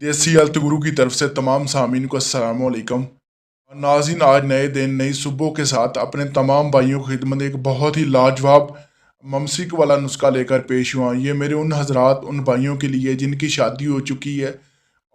देसी हेल्थ गुरु की तरफ से तमाम सामीन को अस्सलाम वालेकुम। नाज़रीन, आज नए दिन नई सुबह के साथ अपने तमाम भाइयों की खिदमत में एक बहुत ही लाजवाब ममसिक वाला नुस्खा लेकर पेश हुआ। ये मेरे उन हजरात उन भाइयों के लिए जिनकी शादी हो चुकी है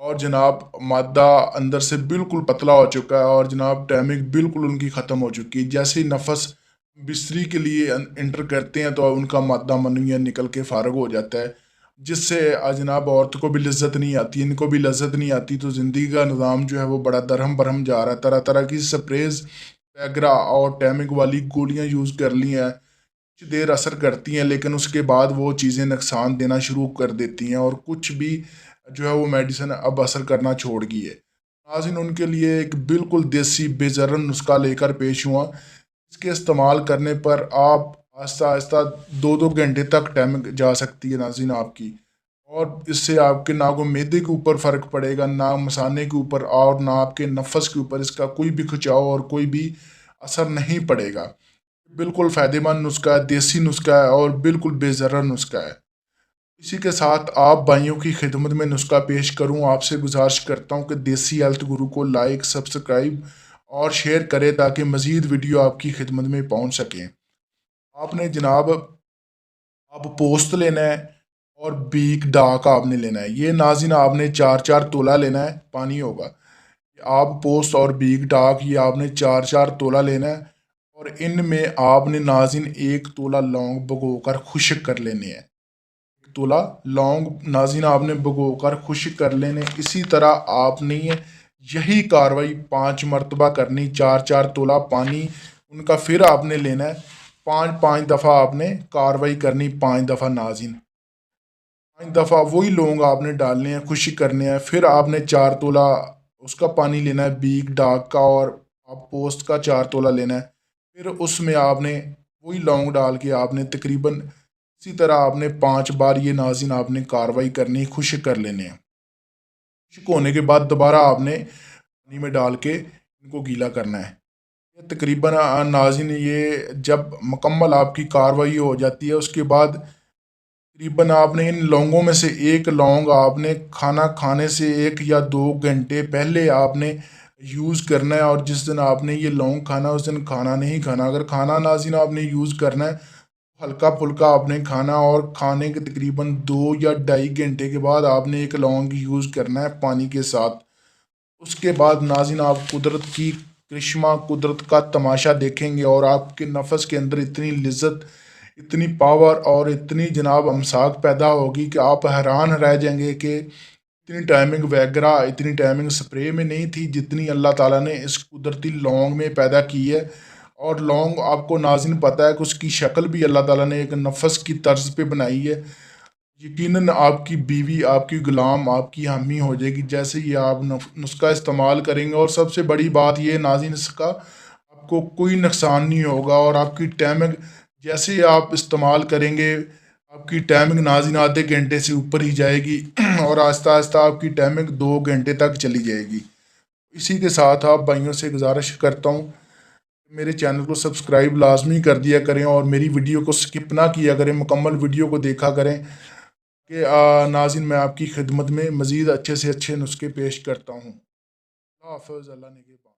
और जनाब मादा अंदर से बिल्कुल पतला हो चुका है और जनाब टाइमिंग बिल्कुल उनकी ख़त्म हो चुकी है। जैसे ही नफस बिस्तरी के लिए इंटर करते हैं तो उनका मादा मनविया निकल के फारग हो जाता है, जिससे जनाब औरत को भी लज्जत नहीं आती, इनको भी लज्जत नहीं आती। तो ज़िंदगी का निज़ाम जो है वो बड़ा दरहम बरहम जा रहा है। तरह तरह की स्प्रेज वगैरह और टैमिक वाली गोलियां यूज़ कर ली हैं, कुछ देर असर करती हैं लेकिन उसके बाद वो चीज़ें नुकसान देना शुरू कर देती हैं और कुछ भी जो है वो मेडिसिन अब असर करना छोड़ गई है। नाज़रीन, उनके लिए एक बिल्कुल देसी बेज़रन नुस्खा लेकर पेश हुआ। इसके इस्तेमाल करने पर आप आहिस्ता आहिस्ता 2-2 घंटे तक टाइमिंग जा सकती है नाज़रीन आपकी, और इससे आपके ना को मैदे के ऊपर फ़र्क पड़ेगा, ना मसाने के ऊपर और ना आपके नफ़स के ऊपर इसका कोई भी खिंचाव और कोई भी असर नहीं पड़ेगा। बिल्कुल फ़ायदेमंद नुस्खा है, देसी नुस्खा है और बिल्कुल बेज़रर नुस्खा है। इसी के साथ आप भाइयों की खिदमत में नुस्खा पेश करूं, आपसे गुजारिश करता हूं कि देसी हेल्थ गुरु को लाइक, सब्सक्राइब और शेयर करें ताकि मज़ीद वीडियो आपकी खिदमत में पहुंच सकें। आपने जनाब अब पोस्त लेना है और बीक डाक आपने लेना है। ये नाज़रीन आपने 4-4 तोला लेना है, पानी होगा। आप पोस्त और बीक डाक ये आपने 4-4 तोला लेना है और इनमें आपने नाज़रीन 1 तोला लौंग भिगोकर खुश्क कर लेने हैं। तोला लौंग नाज़रीन आपने भिगोकर खुश्क कर लेने। इसी तरह आपने यही कार्रवाई 5 मरतबा करनी। 4-4 तोला पानी उनका फिर आपने लेना है। 5-5 दफ़ा आपने कार्रवाई करनी, 5 दफ़ा नाज़रीन, 5 दफ़ा वही लौंग आपने डालने हैं, खुश्क करने हैं। फिर आपने 4 तोला उसका पानी लेना है बीक डाक का, और आप पोस्त का 4 तोला लेना है। फिर उसमें आपने वही लौंग डाल के आपने तकरीबन इसी तरह आपने 5 बार ये नाज़रीन आपने कार्रवाई करनी, खुश्क कर लेने हैं। खुश्क होने के बाद दोबारा आपने पानी में डाल के इनको गीला करना है। ये तकरीबन नाज़रीन ये जब मुकम्मल आपकी कार्रवाई हो जाती है उसके बाद तकरीबन आपने इन लौंगों में से एक लौंग आपने खाना खाने से 1 या 2 घंटे पहले आपने यूज़ करना है, और जिस दिन आपने ये लौंग खाना उस दिन खाना नहीं खाना। अगर खाना नाज़रीन आपने यूज़ करना है हल्का फुल्का आपने खाना, और खाने के तकरीबन 2 या 2.5 घंटे के बाद आपने एक लौंग यूज़ करना है पानी के साथ। उसके बाद नाज़रीन आप कुदरत की करिश्मा, कुदरत का तमाशा देखेंगे और आपके नफस के अंदर इतनी लज्जत, इतनी पावर और इतनी जनाब अमसाक पैदा होगी कि आप हैरान रह जाएंगे कि इतनी टाइमिंग वगैरह, इतनी टाइमिंग स्प्रे में नहीं थी जितनी अल्लाह ताला ने इस कुदरती लौंग में पैदा की है। और लौंग आपको नाज़रीन पता है कि उसकी शक्ल भी अल्लाह ताला ने एक नफस की तर्ज पे बनाई है। यकीनन आपकी बीवी, आपकी गुलाम, आपकी हामी हो जाएगी जैसे ही आप नुस्खा इस्तेमाल करेंगे। और सबसे बड़ी बात ये नाज़रीन, इसका आपको कोई नुकसान नहीं होगा, और आपकी टाइमिंग जैसे ही आप इस्तेमाल करेंगे आपकी टाइमिंग नाज़रीन आधे घंटे से ऊपर ही जाएगी और आहिस्ता आहिस्ता आपकी टाइमिंग 2 घंटे तक चली जाएगी। इसी के साथ आप भाइयों से गुजारिश करता हूँ मेरे चैनल को सब्सक्राइब लाजमी कर दिया करें और मेरी वीडियो को स्किप ना किया करें, मुकम्मल वीडियो को देखा करें कि नाज़रीन मैं आपकी खिदमत में मज़ीद अच्छे से अच्छे नुस्खे पेश करता हूँ। अल्लाह हाफ़िज़, अल्लाह ने